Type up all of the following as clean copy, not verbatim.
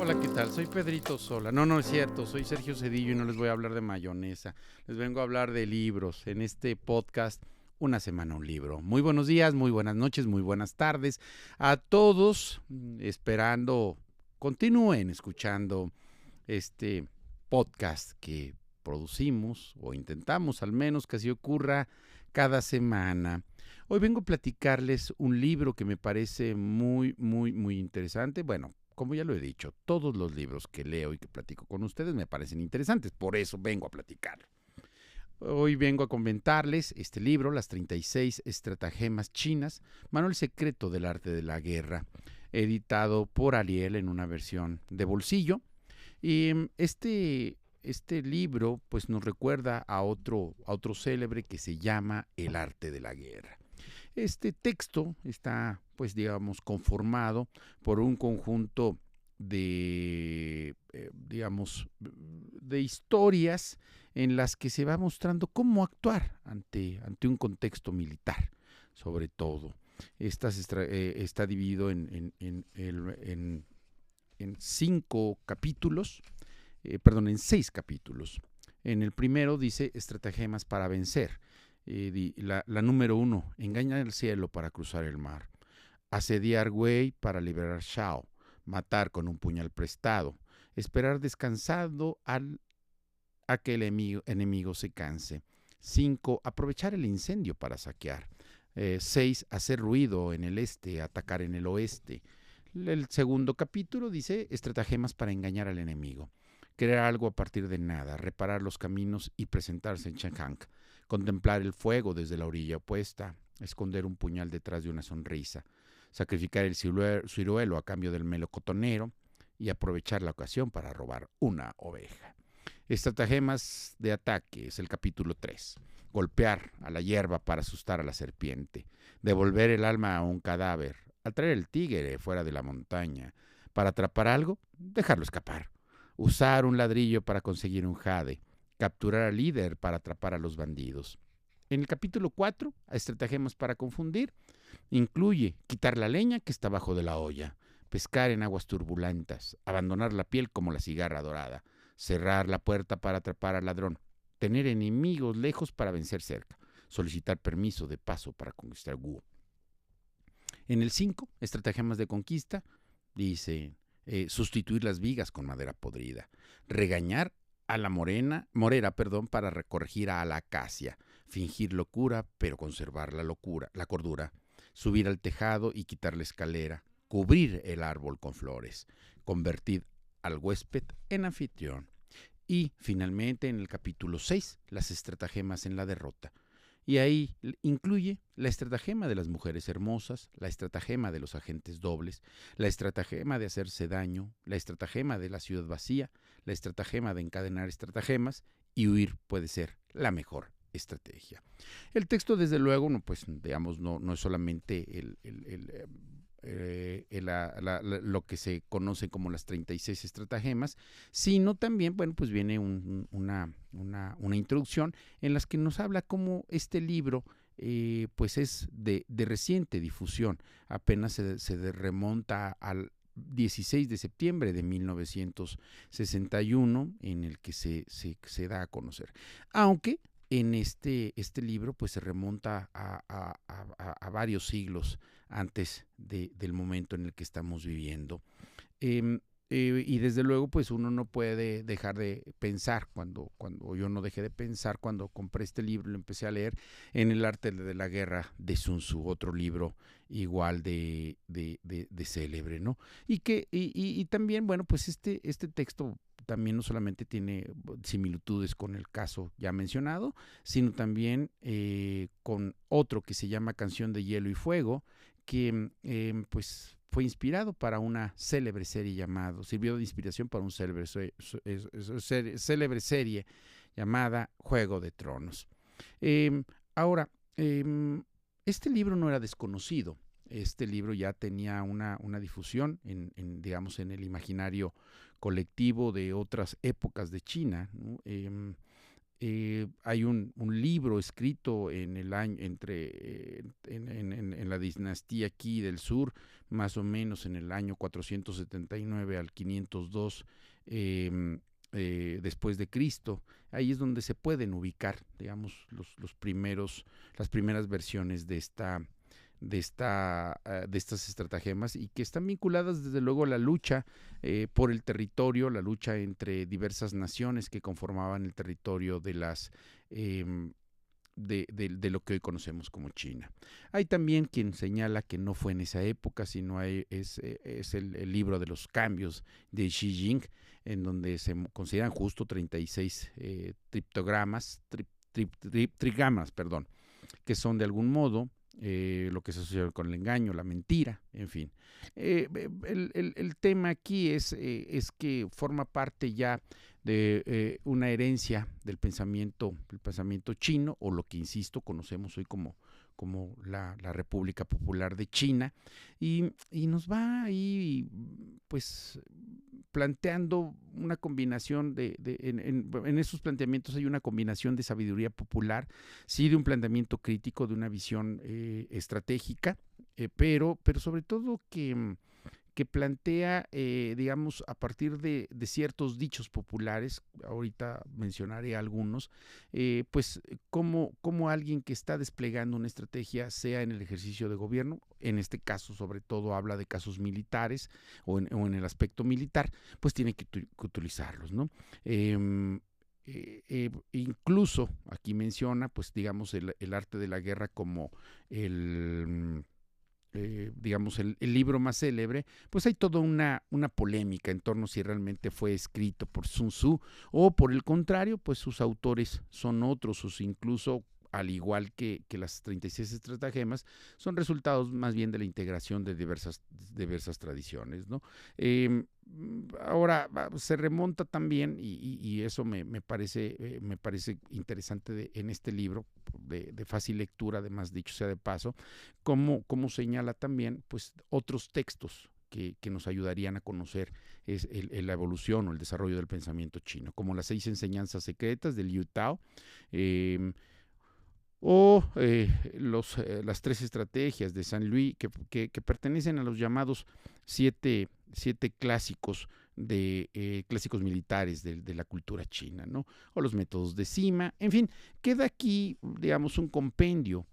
Hola, ¿qué tal? Soy Pedrito Sola. No, no es cierto, soy Sergio Cedillo y no les voy a hablar de mayonesa. Les vengo a hablar de libros en este podcast, Una Semana un Libro. Muy buenos días, muy buenas noches, muy buenas tardes a todos, esperando continúen escuchando este podcast que producimos o intentamos al menos que así ocurra cada semana. Hoy vengo a platicarles un libro que me parece muy interesante. Bueno, como ya lo he dicho, todos los libros que leo y que platico con ustedes me parecen interesantes, por eso vengo a platicar. Hoy vengo a comentarles este libro, Las 36 estratagemas chinas, Manual secreto del arte de la guerra, editado por Ariel en una versión de bolsillo. Y este libro pues nos recuerda a otro célebre que se llama El arte de la guerra. Este texto está, pues digamos, conformado por un conjunto digamos, de historias en las que se va mostrando cómo actuar ante un contexto militar, sobre todo. Está dividido en 5 capítulos, en 6 capítulos. En el primero dice estratagemas para vencer. La número 1, engañar el cielo para cruzar el mar. Asediar Wei para liberar Shao. Matar con un puñal prestado. Esperar descansado a que el enemigo se canse. 5, aprovechar el incendio para saquear. 6, hacer ruido en el este, atacar en el oeste. El segundo capítulo dice estratagemas para engañar al enemigo. Crear algo a partir de nada, reparar los caminos y presentarse en Shenhang. Contemplar el fuego desde la orilla opuesta, esconder un puñal detrás de una sonrisa, sacrificar el ciruelo a cambio del melocotonero y aprovechar la ocasión para robar una oveja. Estratagemas de ataque es el capítulo 3. Golpear a la hierba para asustar a la serpiente. Devolver el alma a un cadáver. Atraer el tigre fuera de la montaña. Para atrapar algo, dejarlo escapar. Usar un ladrillo para conseguir un jade. Capturar al líder para atrapar a los bandidos. En el capítulo 4, estratagemas para confundir, incluye quitar la leña que está bajo de la olla, pescar en aguas turbulentas, abandonar la piel como la cigarra dorada, cerrar la puerta para atrapar al ladrón, tener enemigos lejos para vencer cerca, solicitar permiso de paso para conquistar Wu. En el 5, estratagemas de conquista, dice sustituir las vigas con madera podrida, regañar a la morera, para corregir a la acacia, fingir locura pero conservar la cordura, subir al tejado y quitar la escalera, cubrir el árbol con flores, convertir al huésped en anfitrión. Y finalmente en el capítulo 6, las estratagemas en la derrota. Y ahí incluye la estratagema de las mujeres hermosas, la estratagema de los agentes dobles, la estratagema de hacerse daño, la estratagema de la ciudad vacía, la estratagema de encadenar estratagemas, y huir puede ser la mejor estrategia. El texto, desde luego, no, pues, digamos, no es solamente lo que se conoce como las 36 estratagemas, sino también, bueno, pues viene una introducción en las que nos habla cómo este libro pues es de reciente difusión, apenas se remonta al 16 de septiembre de 1961 en el que se da a conocer. Aunque en este libro pues se remonta a varios siglos antes del momento en el que estamos viviendo. Y desde luego pues uno no puede dejar de pensar, cuando yo no dejé de pensar cuando compré este libro y lo empecé a leer, en El arte de la guerra de Sun Tzu, otro libro igual de célebre, ¿no? Y también, bueno, pues este texto también no solamente tiene similitudes con el caso ya mencionado, sino también con otro que se llama Canción de Hielo y Fuego, que pues fue inspirado para una célebre serie sirvió de inspiración para una célebre serie llamada Juego de Tronos. Ahora, este libro no era desconocido. Este libro ya tenía una difusión digamos, en el imaginario colectivo de otras épocas de China, ¿no? hay un libro escrito en el año en la dinastía Qi del sur, más o menos en el año 479 al 502 después de Cristo. Ahí es donde se pueden ubicar, digamos, las primeras versiones de estas estratagemas, y que están vinculadas desde luego a la lucha por el territorio, la lucha entre diversas naciones que conformaban el territorio de lo que hoy conocemos como China. Hay también quien señala que no fue en esa época, sino es el libro de los cambios de Xi Jing, en donde se consideran justo 36 trigramas, perdón, que son de algún modo lo que se asocia con el engaño, la mentira, en fin. El tema aquí es que forma parte ya de una herencia del pensamiento chino, o lo que, insisto, conocemos hoy como la República Popular de China, y nos va ahí pues planteando una combinación en esos planteamientos hay una combinación de sabiduría popular, sí, de un planteamiento crítico, de una visión estratégica, pero sobre todo que plantea, digamos, a partir de ciertos dichos populares, ahorita mencionaré algunos, pues cómo alguien que está desplegando una estrategia, sea en el ejercicio de gobierno, en este caso sobre todo habla de casos militares o en el aspecto militar, pues tiene que utilizarlos, ¿no? Incluso aquí menciona, pues digamos, el arte de la guerra como digamos, el libro más célebre, pues hay toda una polémica en torno a si realmente fue escrito por Sun Tzu o, por el contrario, pues sus autores son otros, o incluso, al igual que las 36 estratagemas, son resultados más bien de la integración de diversas tradiciones, ¿no? Ahora se remonta también, y eso me parece interesante en este libro, de fácil lectura, además, dicho sea de paso, como señala también pues otros textos que nos ayudarían a conocer la evolución o el desarrollo del pensamiento chino, como las 6 enseñanzas secretas del Liu Tao, o las 3 estrategias de San Luis, que pertenecen a los llamados 7 clásicos clásicos militares de la cultura china, ¿no? O los métodos de Sima, en fin, queda aquí, digamos, un compendio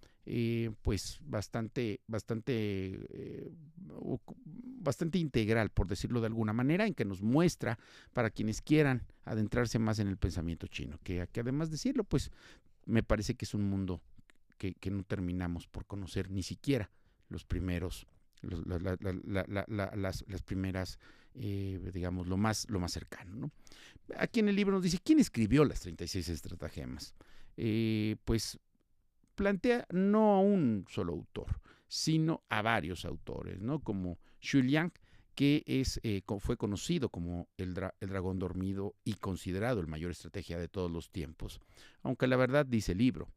pues bastante integral, por decirlo de alguna manera, en que nos muestra, para quienes quieran adentrarse más en el pensamiento chino, que además de decirlo, pues me parece que es un mundo que no terminamos por conocer, ni siquiera los primeros, las primeras, digamos, lo más cercano, ¿no? Aquí en el libro nos dice, ¿quién escribió las 36 estratagemas? Pues plantea no a un solo autor, sino a varios autores, ¿no? Como Xu Liang, que fue conocido como el dragón dormido y considerado el mayor estratega de todos los tiempos. Aunque la verdad, dice el libro,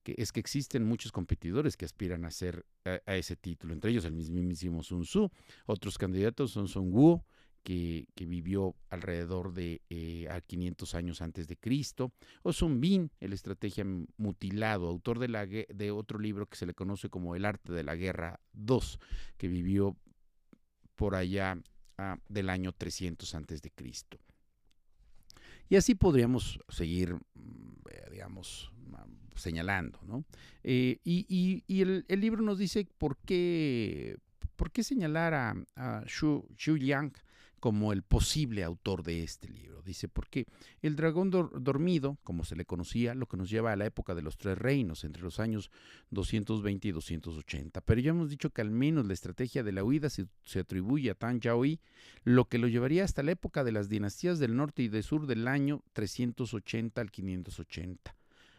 que existen muchos competidores que aspiran a ese título, entre ellos el mismísimo Sun Tzu. Otros candidatos son Sun Wu, que vivió alrededor de 500 años antes de Cristo, o Sun Bin, el estratega mutilado, autor de otro libro que se le conoce como El arte de la guerra 2, que vivió por allá del año 300 antes de Cristo. Y así podríamos seguir, digamos, señalando, ¿no? Y el libro nos dice por qué señalar a Xu Liang como el posible autor de este libro. Dice, porque el dragón dormido, como se le conocía, lo que nos lleva a la época de los 3 reinos, entre los años 220 y 280. Pero ya hemos dicho que al menos la estrategia de la huida se atribuye a Tang Yaoi, lo que lo llevaría hasta la época de las dinastías del norte y del sur del año 380 al 580.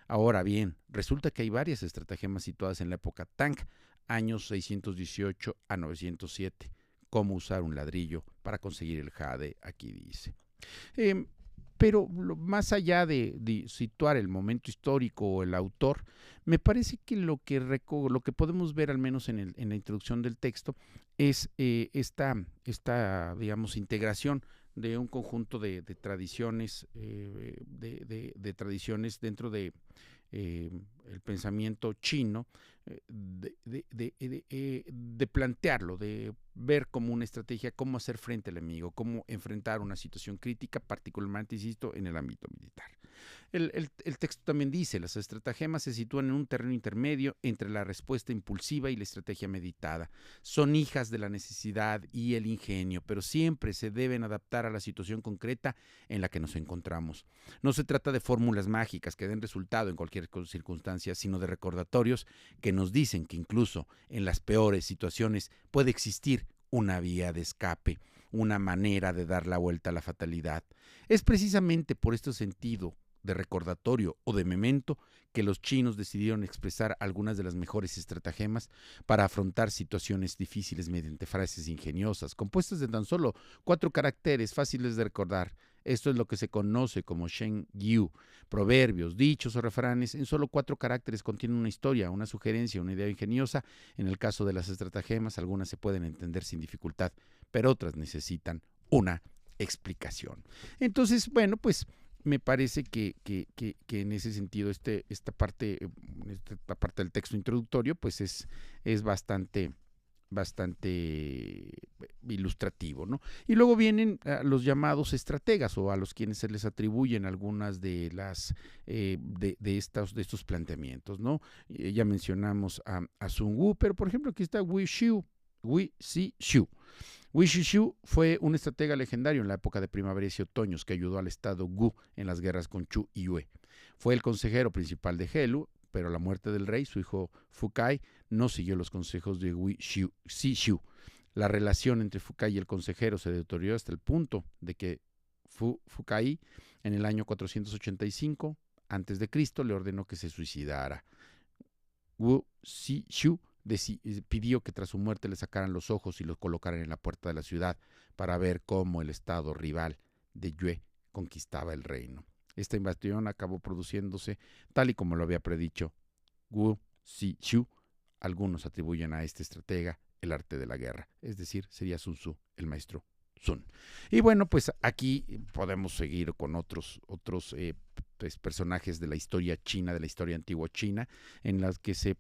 Ahora bien, resulta que hay varias estratagemas situadas en la época Tang, años 618 a 907. Cómo usar un ladrillo para conseguir el jade, aquí dice. Pero más allá de situar el momento histórico o el autor, me parece que lo que podemos ver, al menos en la introducción del texto, es esta, digamos, integración de un conjunto de tradiciones, de tradiciones dentro de el pensamiento chino, de plantearlo, de ver como una estrategia cómo hacer frente al enemigo, cómo enfrentar una situación crítica, particularmente, insisto, en el ámbito militar. El texto también dice, las estratagemas se sitúan en un terreno intermedio entre la respuesta impulsiva y la estrategia meditada. Son hijas de la necesidad y el ingenio, pero siempre se deben adaptar a la situación concreta en la que nos encontramos. No se trata de fórmulas mágicas que den resultado en cualquier circunstancia, sino de recordatorios que nos dicen que incluso en las peores situaciones puede existir una vía de escape, una manera de dar la vuelta a la fatalidad. Es precisamente por este sentido de recordatorio o de memento que los chinos decidieron expresar algunas de las mejores estratagemas para afrontar situaciones difíciles mediante frases ingeniosas, compuestas de tan solo 4 caracteres fáciles de recordar. Esto es lo que se conoce como Shen Yu. Proverbios, dichos o refranes en solo 4 caracteres contienen una historia, una sugerencia, una idea ingeniosa. En el caso de las estratagemas, algunas se pueden entender sin dificultad, pero otras necesitan una explicación. Entonces, bueno, pues me parece que en ese sentido esta parte del texto introductorio pues es bastante ilustrativo, ¿no? Y luego vienen los llamados estrategas o a los quienes se les atribuyen algunas de las de estos planteamientos, ¿no? Ya mencionamos a Sun Wu, pero por ejemplo aquí está Wei Sishu. Wei Sishu fue un estratega legendario en la época de primaveras y otoños que ayudó al estado Gu en las guerras con Chu y Yue. Fue el consejero principal de Helu, pero a la muerte del rey, su hijo Fukai no siguió los consejos de Wei Sishu. La relación entre Fukai y el consejero se deterioró hasta el punto de que Fukai, en el año 485 a.C., le ordenó que se suicidara. Wu Sishu pidió que tras su muerte le sacaran los ojos y los colocaran en la puerta de la ciudad para ver cómo el estado rival de Yue conquistaba el reino. Esta invasión acabó produciéndose tal y como lo había predicho Wu Sishu. Algunos atribuyen a este estratega el arte de la guerra, es decir, sería Sun Tzu, el maestro Sun. Y bueno, pues aquí podemos seguir con otros pues, personajes de la historia china, de la historia antigua china, en las que se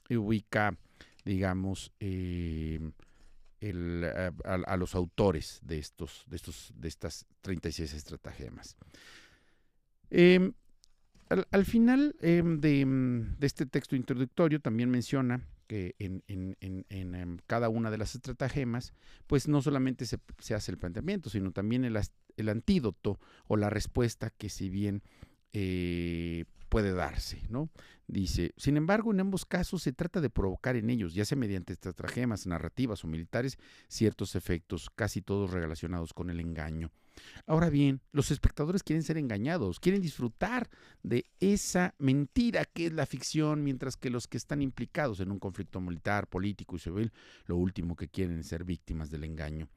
ubica, digamos, a los autores de estas 36 estratagemas. Al final de este texto introductorio también menciona que en cada una de las estratagemas, pues no solamente se hace el planteamiento, sino también el antídoto o la respuesta que si bien puede darse, ¿no? Dice, sin embargo, en ambos casos se trata de provocar en ellos, ya sea mediante estratagemas, narrativas o militares, ciertos efectos, casi todos relacionados con el engaño. Ahora bien, los espectadores quieren ser engañados, quieren disfrutar de esa mentira que es la ficción, mientras que los que están implicados en un conflicto militar, político y civil, lo último que quieren es ser víctimas del engaño.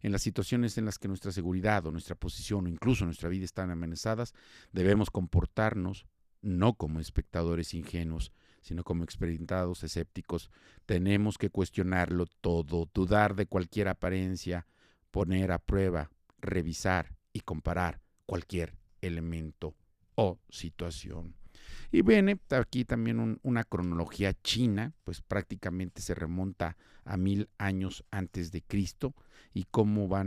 En las situaciones en las que nuestra seguridad o nuestra posición o incluso nuestra vida están amenazadas, debemos comportarnos no como espectadores ingenuos, sino como experimentados escépticos. Tenemos que cuestionarlo todo, dudar de cualquier apariencia, poner a prueba, revisar y comparar cualquier elemento o situación. Y viene aquí también una cronología china, pues prácticamente se remonta a 1000 años antes de Cristo, y cómo nos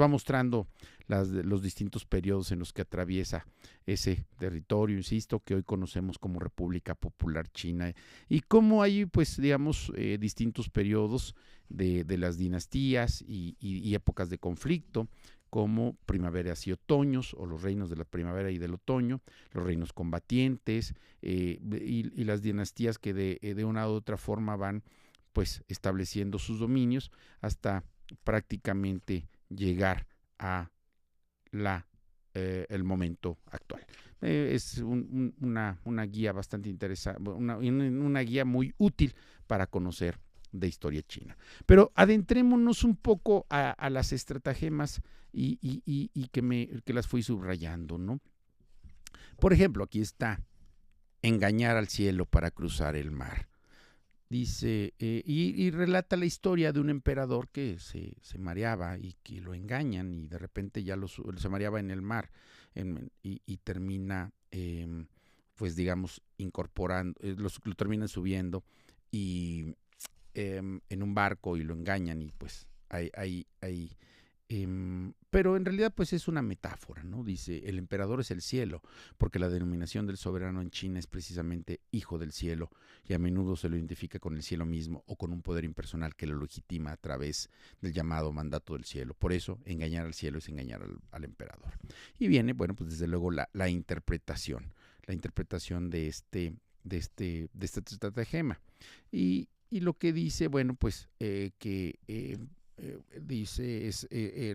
va mostrando los distintos periodos en los que atraviesa ese territorio, insisto, que hoy conocemos como República Popular China, y cómo hay, pues, digamos, distintos periodos de las dinastías y épocas de conflicto, como primaveras y otoños, o los reinos de la primavera y del otoño, los reinos combatientes, y las dinastías que de una u otra forma van, pues, estableciendo sus dominios hasta prácticamente llegar a el momento actual. Es una guía bastante interesante, una guía muy útil para conocer de historia china. Pero adentrémonos un poco a las estratagemas y que las fui subrayando, ¿no? Por ejemplo, aquí está: engañar al cielo para cruzar el mar. Dice, y relata la historia de un emperador que se mareaba y que lo engañan y de repente ya se mareaba en el mar y termina, pues digamos, incorporando, lo terminan subiendo y en un barco y lo engañan y pues hay pero en realidad pues es una metáfora, ¿no? Dice, el emperador es el cielo, porque la denominación del soberano en China es precisamente hijo del cielo, y a menudo se lo identifica con el cielo mismo o con un poder impersonal que lo legitima a través del llamado mandato del cielo. Por eso, engañar al cielo es engañar al emperador. Y viene, bueno, pues desde luego la interpretación de este estratagema. Y lo que dice, bueno, pues dice,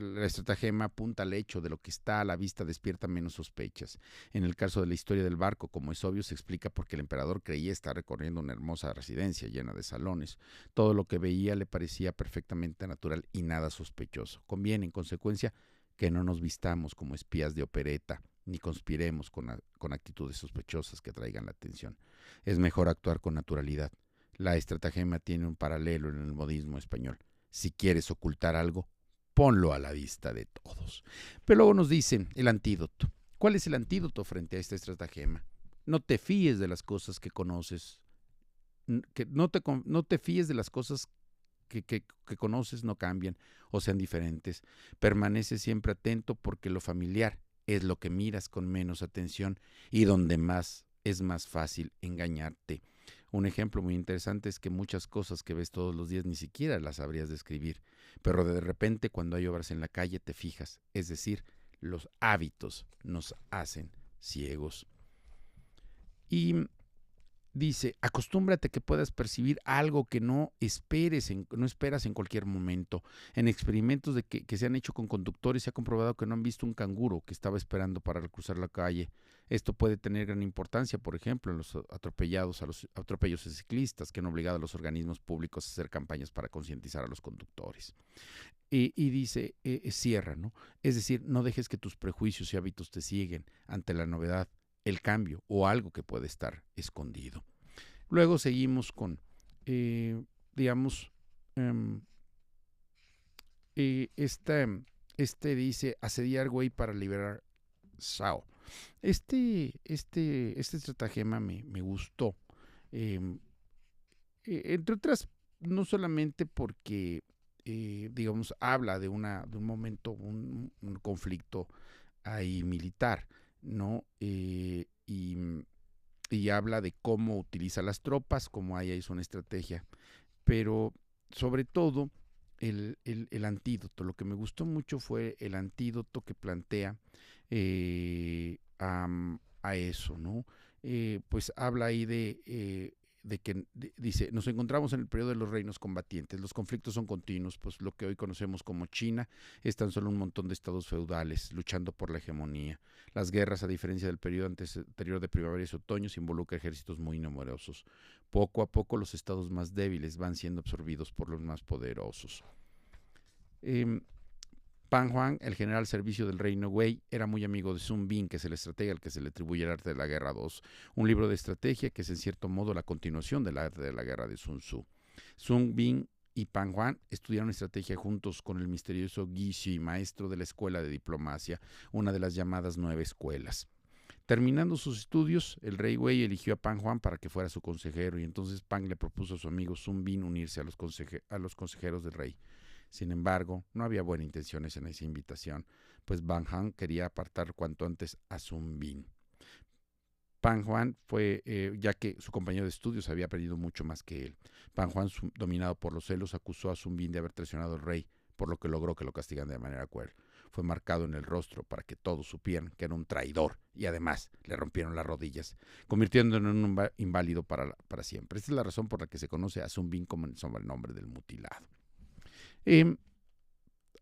la estratagema apunta al hecho de lo que está a la vista despierta menos sospechas. En el caso de la historia del barco, como es obvio, se explica porque el emperador creía estar recorriendo una hermosa residencia llena de salones. Todo lo que veía le parecía perfectamente natural y nada sospechoso. Conviene, en consecuencia, que no nos vistamos como espías de opereta, ni conspiremos con actitudes sospechosas que atraigan la atención. Es mejor actuar con naturalidad. La estratagema tiene un paralelo en el modismo español. Si quieres ocultar algo, ponlo a la vista de todos. Pero luego nos dicen el antídoto. ¿Cuál es el antídoto frente a esta estratagema? No te fíes de las cosas que conoces. No te fíes de las cosas que conoces no cambian o sean diferentes. Permanece siempre atento porque lo familiar es lo que miras con menos atención y donde más es más fácil engañarte. Un ejemplo muy interesante es que muchas cosas que ves todos los días ni siquiera las sabrías describir, pero de repente cuando hay obras en la calle te fijas, es decir, los hábitos nos hacen ciegos. Y dice, acostúmbrate que puedas percibir algo que no esperas en cualquier momento. En experimentos que se han hecho con conductores se ha comprobado que no han visto un canguro que estaba esperando para cruzar la calle. Esto puede tener gran importancia, por ejemplo, en los atropellos de ciclistas que han obligado a los organismos públicos a hacer campañas para concientizar a los conductores. Y dice, cierra, ¿no? Es decir, no dejes que tus prejuicios y hábitos te cieguen ante la novedad, el cambio o algo que puede estar escondido. Luego seguimos con, digamos, um, dice, asediar güey para liberar Sao. Este estratagema me gustó, eh, entre otras, no solamente porque, digamos, habla de un momento, un conflicto ahí militar, ¿no? Y habla de cómo utiliza las tropas, cómo hay ahí una estrategia, pero sobre todo el antídoto. Lo que me gustó mucho fue el antídoto que plantea a eso, ¿no? Pues habla ahí de que dice, nos encontramos en el periodo de los reinos combatientes, los conflictos son continuos, pues lo que hoy conocemos como China es tan solo un montón de estados feudales luchando por la hegemonía. Las guerras, a diferencia del periodo anterior de primavera y otoño, involucran ejércitos muy numerosos. Poco a poco los estados más débiles van siendo absorbidos por los más poderosos. Pan Huang, el general al servicio del reino Wei, era muy amigo de Sun Bin, que es el estratega al que se le atribuye el arte de la guerra 2, un libro de estrategia que es en cierto modo la continuación del arte de la guerra de Sun Tzu. Sun Bin y Pan Huang estudiaron estrategia juntos con el misterioso Gui Xi, maestro de la escuela de diplomacia, una de las llamadas 9 escuelas. Terminando sus estudios, el rey Wei eligió a Pan Huang para que fuera su consejero y entonces Pan le propuso a su amigo Sun Bin unirse a los consejeros del rey. Sin embargo, no había buenas intenciones en esa invitación, pues Pan Huang quería apartar cuanto antes a Sun Bin. Pan Huang fue, ya que su compañero de estudios había aprendido mucho más que él. Pan Huang, dominado por los celos, acusó a Sun Bin de haber traicionado al rey, por lo que logró que lo castigaran de manera cruel. Fue marcado en el rostro para que todos supieran que era un traidor y además le rompieron las rodillas, convirtiéndolo en un inválido para siempre. Esta es la razón por la que se conoce a Sun Bin como el sobrenombre del mutilado.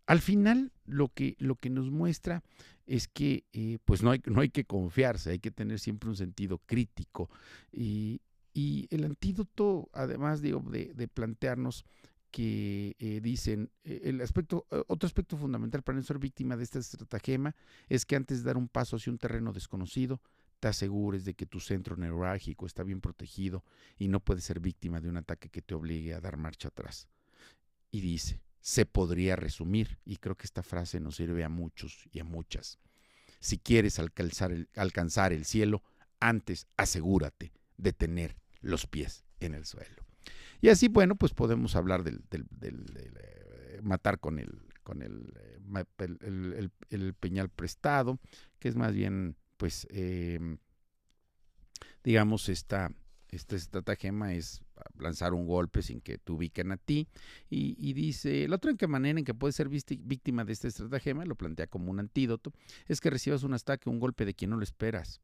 Al final lo que nos muestra es que pues no hay que confiarse, hay que tener siempre un sentido crítico y el antídoto, además de plantearnos que dicen otro aspecto fundamental para no ser víctima de esta estratagema es que antes de dar un paso hacia un terreno desconocido te asegures de que tu centro neurálgico está bien protegido y no puedes ser víctima de un ataque que te obligue a dar marcha atrás. Y dice, se podría resumir, y creo que esta frase nos sirve a muchos y a muchas. Si quieres alcanzar el cielo, antes asegúrate de tener los pies en el suelo. Y así, bueno, pues podemos hablar del matar con el peñal prestado, que es más bien, pues, digamos, esta estratagema es lanzar un golpe sin que te ubiquen a ti. Y dice, la otra manera en que puedes ser víctima de esta estratagema, lo plantea como un antídoto, es que recibas un ataque, un golpe de quien no lo esperas,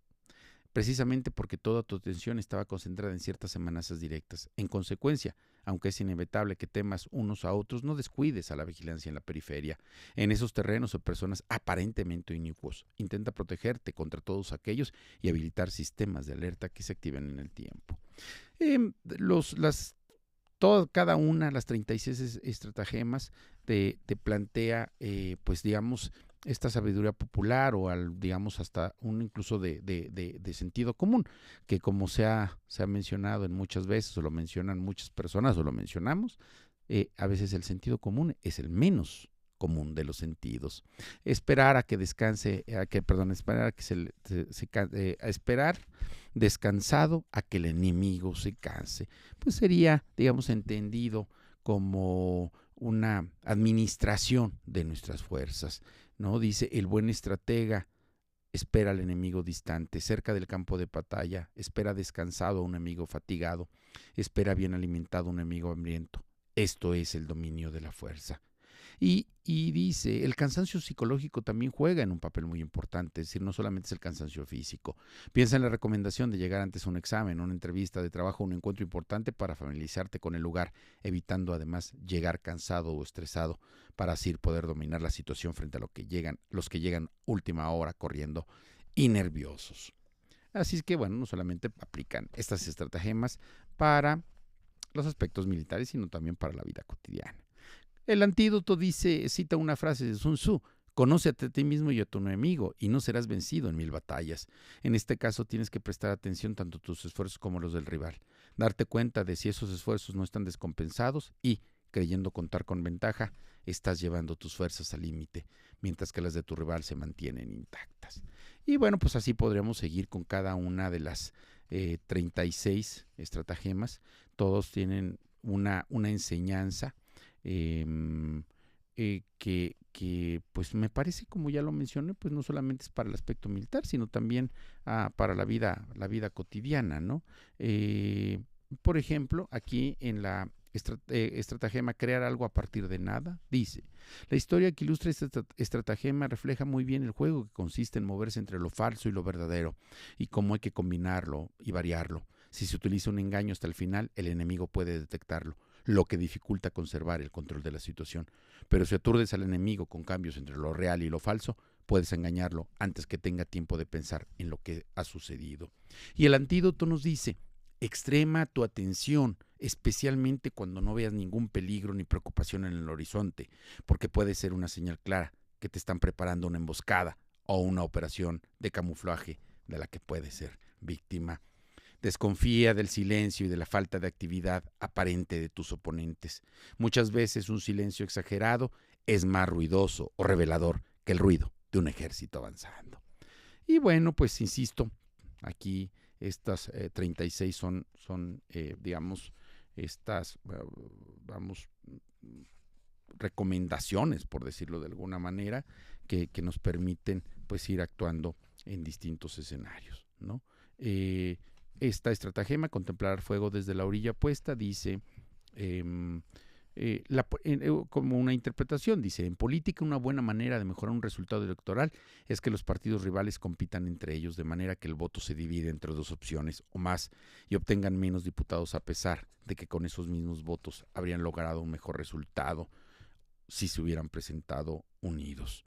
precisamente porque toda tu atención estaba concentrada en ciertas amenazas directas. En consecuencia, aunque es inevitable que temas unos a otros, no descuides a la vigilancia en la periferia. En esos terrenos o personas aparentemente inicuos, intenta protegerte contra todos aquellos y habilitar sistemas de alerta que se activen en el tiempo. Cada una, las 36 estratagemas, te plantea, pues digamos, esta sabiduría popular o digamos hasta incluso de sentido común, que como se ha mencionado en muchas veces, o lo mencionan muchas personas, o lo mencionamos, a veces el sentido común es el menos común de los sentidos. Esperar descansado a que el enemigo se canse, pues sería, digamos, entendido como una administración de nuestras fuerzas, ¿no? Dice, el buen estratega espera al enemigo distante, cerca del campo de batalla, espera descansado a un enemigo fatigado, espera bien alimentado a un enemigo hambriento. Esto es el dominio de la fuerza. Y dice, el cansancio psicológico también juega en un papel muy importante, es decir, no solamente es el cansancio físico. Piensa en la recomendación de llegar antes a un examen, una entrevista de trabajo, un encuentro importante para familiarizarte con el lugar, evitando además llegar cansado o estresado para así poder dominar la situación frente a los que llegan última hora corriendo y nerviosos. Así es que, bueno, no solamente aplican estas estratagemas para los aspectos militares, sino también para la vida cotidiana. El antídoto cita una frase de Sun Tzu: conócete a ti mismo y a tu enemigo, y no serás vencido en 1000 batallas. En este caso tienes que prestar atención tanto a tus esfuerzos como a los del rival, darte cuenta de si esos esfuerzos no están descompensados y, creyendo contar con ventaja, estás llevando tus fuerzas al límite, mientras que las de tu rival se mantienen intactas. Y bueno, pues así podríamos seguir con cada una de las 36 estratagemas. Todos tienen una enseñanza que pues me parece, como ya lo mencioné, pues no solamente es para el aspecto militar, sino también para la vida cotidiana, ¿no? Por ejemplo, aquí en la estratagema crear algo a partir de nada, dice, la historia que ilustra este estratagema refleja muy bien el juego que consiste en moverse entre lo falso y lo verdadero, y cómo hay que combinarlo y variarlo. Si se utiliza un engaño hasta el final, el enemigo puede detectarlo, lo que dificulta conservar el control de la situación. Pero si aturdes al enemigo con cambios entre lo real y lo falso, puedes engañarlo antes que tenga tiempo de pensar en lo que ha sucedido. Y el antídoto nos dice, extrema tu atención, especialmente cuando no veas ningún peligro ni preocupación en el horizonte, porque puede ser una señal clara que te están preparando una emboscada o una operación de camuflaje de la que puedes ser víctima. Desconfía del silencio y de la falta de actividad aparente de tus oponentes. Muchas veces un silencio exagerado es más ruidoso o revelador que el ruido de un ejército avanzando. Y bueno, pues insisto, aquí estas 36 son digamos, estas, recomendaciones, por decirlo de alguna manera, que nos permiten pues ir actuando en distintos escenarios, ¿no? Esta estratagema, contemplar fuego desde la orilla opuesta, dice, como una interpretación, dice, en política una buena manera de mejorar un resultado electoral es que los partidos rivales compitan entre ellos de manera que el voto se divide entre dos opciones o más y obtengan menos diputados a pesar de que con esos mismos votos habrían logrado un mejor resultado si se hubieran presentado unidos.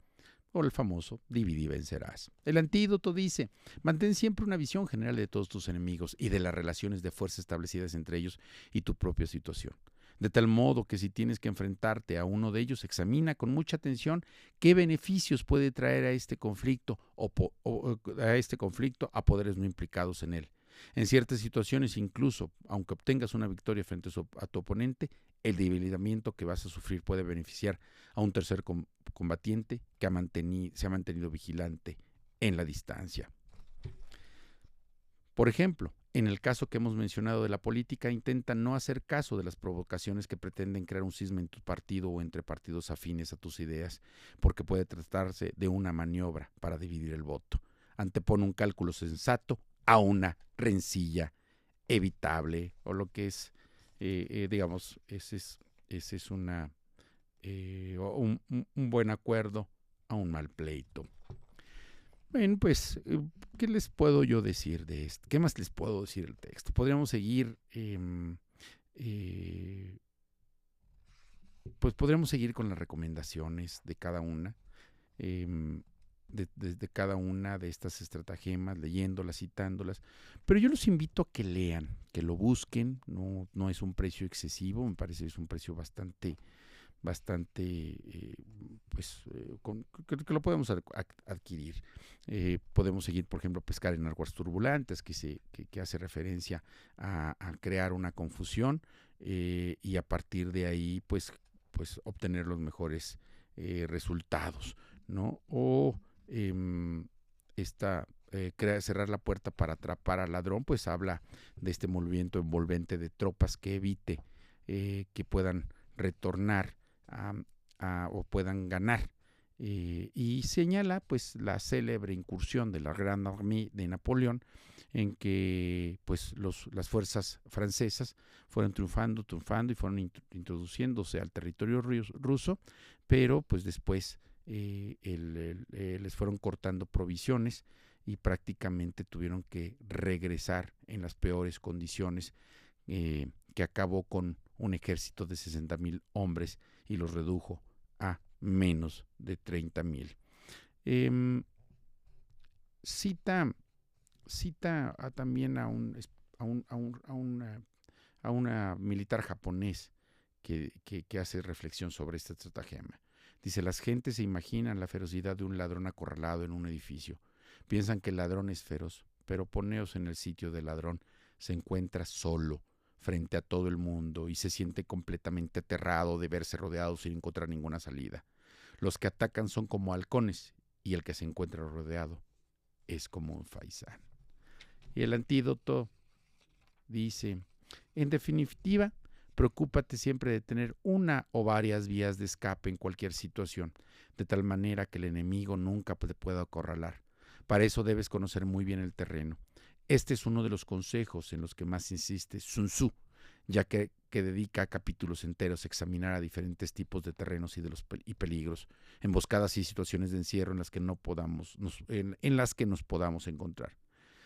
O el famoso divide y vencerás. El antídoto dice, mantén siempre una visión general de todos tus enemigos y de las relaciones de fuerza establecidas entre ellos y tu propia situación. De tal modo que si tienes que enfrentarte a uno de ellos, examina con mucha atención qué beneficios puede traer a este conflicto a poderes no implicados en él. En ciertas situaciones, incluso, aunque obtengas una victoria frente a tu oponente, el debilitamiento que vas a sufrir puede beneficiar a un tercer combatiente que se ha mantenido vigilante en la distancia. Por ejemplo, en el caso que hemos mencionado de la política, intenta no hacer caso de las provocaciones que pretenden crear un cisma en tu partido o entre partidos afines a tus ideas, porque puede tratarse de una maniobra para dividir el voto. Antepone un cálculo sensato a una rencilla evitable, o lo que es, digamos, ese es un buen acuerdo a un mal pleito. Bueno, pues, ¿qué les puedo yo decir de esto? ¿Qué más les puedo decir del texto? Podríamos seguir, pues podríamos seguir con las recomendaciones de cada una, de cada una de estas estratagemas, leyéndolas, citándolas, pero yo los invito a que lean, que lo busquen. No es un precio excesivo, me parece que es un precio bastante, que lo podemos adquirir. Podemos seguir, por ejemplo, Pescar en aguas turbulentas, que hace referencia a crear una confusión, y a partir de ahí, pues obtener los mejores resultados, ¿no? O cerrar la puerta para atrapar al ladrón, pues habla de este movimiento envolvente de tropas que evite que puedan retornar o puedan ganar, y señala pues la célebre incursión de la Grande Armée de Napoleón, en que pues las fuerzas francesas fueron triunfando y fueron introduciéndose al territorio ruso, pero pues después les fueron cortando provisiones y prácticamente tuvieron que regresar en las peores condiciones, que acabó con un ejército de 60,000 hombres y los redujo a menos de 30,000. Cita también a una militar japonés que hace reflexión sobre esta estratagema. Dice: las gentes se imaginan la ferocidad de un ladrón acorralado en un edificio. Piensan que el ladrón es feroz, pero poneos en el sitio del ladrón. Se encuentra solo frente a todo el mundo y se siente completamente aterrado de verse rodeado sin encontrar ninguna salida. Los que atacan son como halcones y el que se encuentra rodeado es como un faisán. Y el antídoto dice: en definitiva, preocúpate siempre de tener una o varias vías de escape en cualquier situación, de tal manera que el enemigo nunca te pueda acorralar. Para eso debes conocer muy bien el terreno. Este es uno de los consejos en los que más insiste Sun Tzu, ya que dedica capítulos enteros a examinar a diferentes tipos de terrenos y peligros, emboscadas y situaciones de encierro en las que nos podamos encontrar.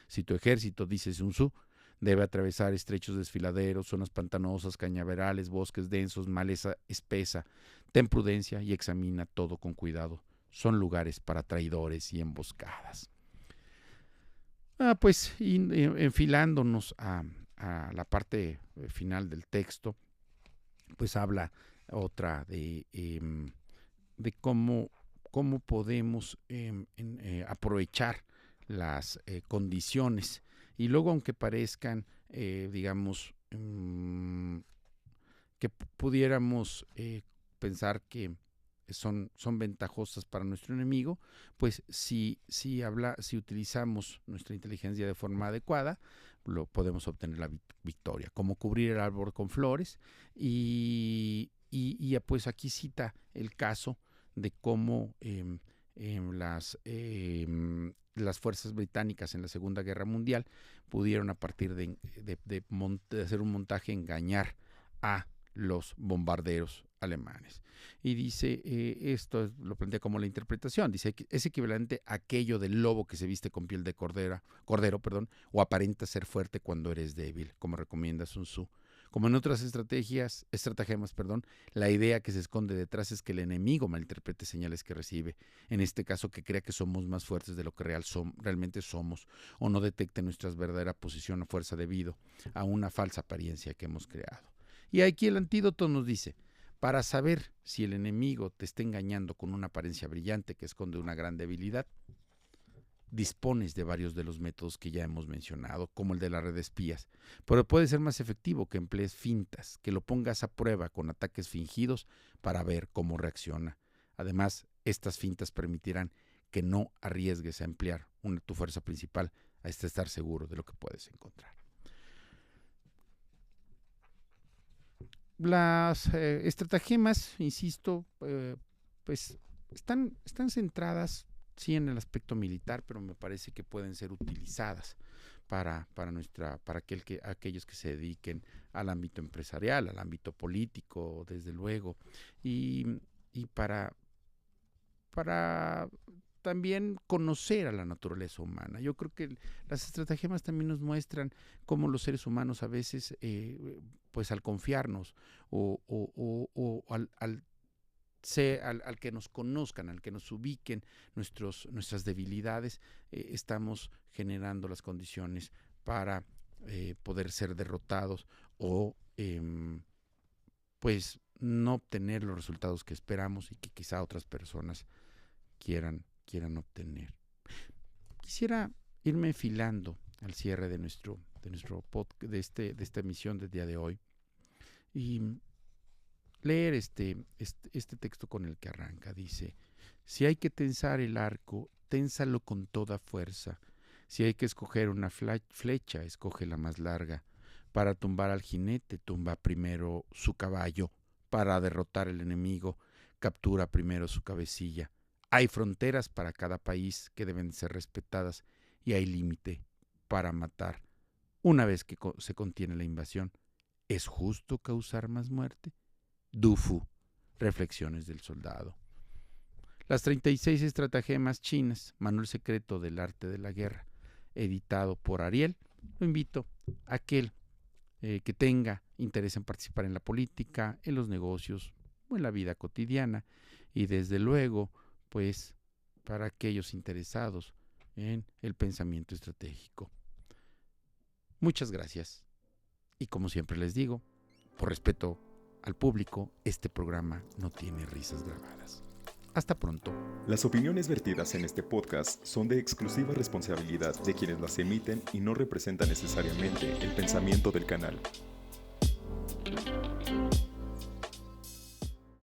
Si tu ejército, dice Sun Tzu, debe atravesar estrechos desfiladeros, zonas pantanosas, cañaverales, bosques densos, maleza espesa, ten prudencia y examina todo con cuidado. Son lugares para traidores y emboscadas. Pues enfilándonos a la parte final del texto, pues habla otra de cómo podemos aprovechar las condiciones, y luego, aunque parezcan, digamos, que pudiéramos pensar que son ventajosas para nuestro enemigo, pues si utilizamos nuestra inteligencia de forma adecuada, podemos obtener la victoria, como cubrir el árbol con flores, y pues aquí cita el caso de cómo las fuerzas británicas en la Segunda Guerra Mundial pudieron, a partir de hacer un montaje, engañar a los bombarderos alemanes. Y dice, esto lo plantea como la interpretación, dice que es equivalente a aquello del lobo que se viste con piel de cordero, o aparenta ser fuerte cuando eres débil, como recomienda Sun Tzu. Como en otras estratagemas, la idea que se esconde detrás es que el enemigo malinterprete señales que recibe, en este caso que crea que somos más fuertes de lo que realmente somos, o no detecte nuestra verdadera posición o fuerza debido a una falsa apariencia que hemos creado. Y aquí el antídoto nos dice, para saber si el enemigo te está engañando con una apariencia brillante que esconde una gran debilidad, dispones de varios de los métodos que ya hemos mencionado, como el de la red de espías, pero puede ser más efectivo que emplees fintas, que lo pongas a prueba con ataques fingidos para ver cómo reacciona. Además, estas fintas permitirán que no arriesgues a emplear tu fuerza principal hasta estar seguro de lo que puedes encontrar. Las estratagemas, insisto, pues están centradas sí en el aspecto militar, pero me parece que pueden ser utilizadas para aquellos que se dediquen al ámbito empresarial, al ámbito político, desde luego, y para también conocer a la naturaleza humana. Yo creo que las estratagemas también nos muestran cómo los seres humanos a veces, pues al confiarnos o al que nos conozcan, al que nos ubiquen nuestras debilidades, estamos generando las condiciones para poder ser derrotados o pues no obtener los resultados que esperamos y que quizá otras personas quieran obtener. Quisiera irme enfilando al cierre de de esta emisión del día de hoy y leer este texto con el que arranca. Dice: si hay que tensar el arco, ténsalo con toda fuerza. Si hay que escoger una flecha, escoge la más larga. Para tumbar al jinete, tumba primero su caballo. Para derrotar al enemigo, captura primero su cabecilla. Hay fronteras para cada país que deben ser respetadas y hay límite para matar. Una vez que se contiene la invasión, ¿es justo causar más muerte? Du Fu, Reflexiones del Soldado. Las 36 estratagemas chinas, Manual Secreto del Arte de la Guerra, editado por Ariel. Lo invito a aquel que tenga interés en participar en la política, en los negocios o en la vida cotidiana, y desde luego, pues, para aquellos interesados en el pensamiento estratégico. Muchas gracias. Y como siempre les digo, por respeto al público, este programa no tiene risas grabadas. Hasta pronto. Las opiniones vertidas en este podcast son de exclusiva responsabilidad de quienes las emiten y no representan necesariamente el pensamiento del canal.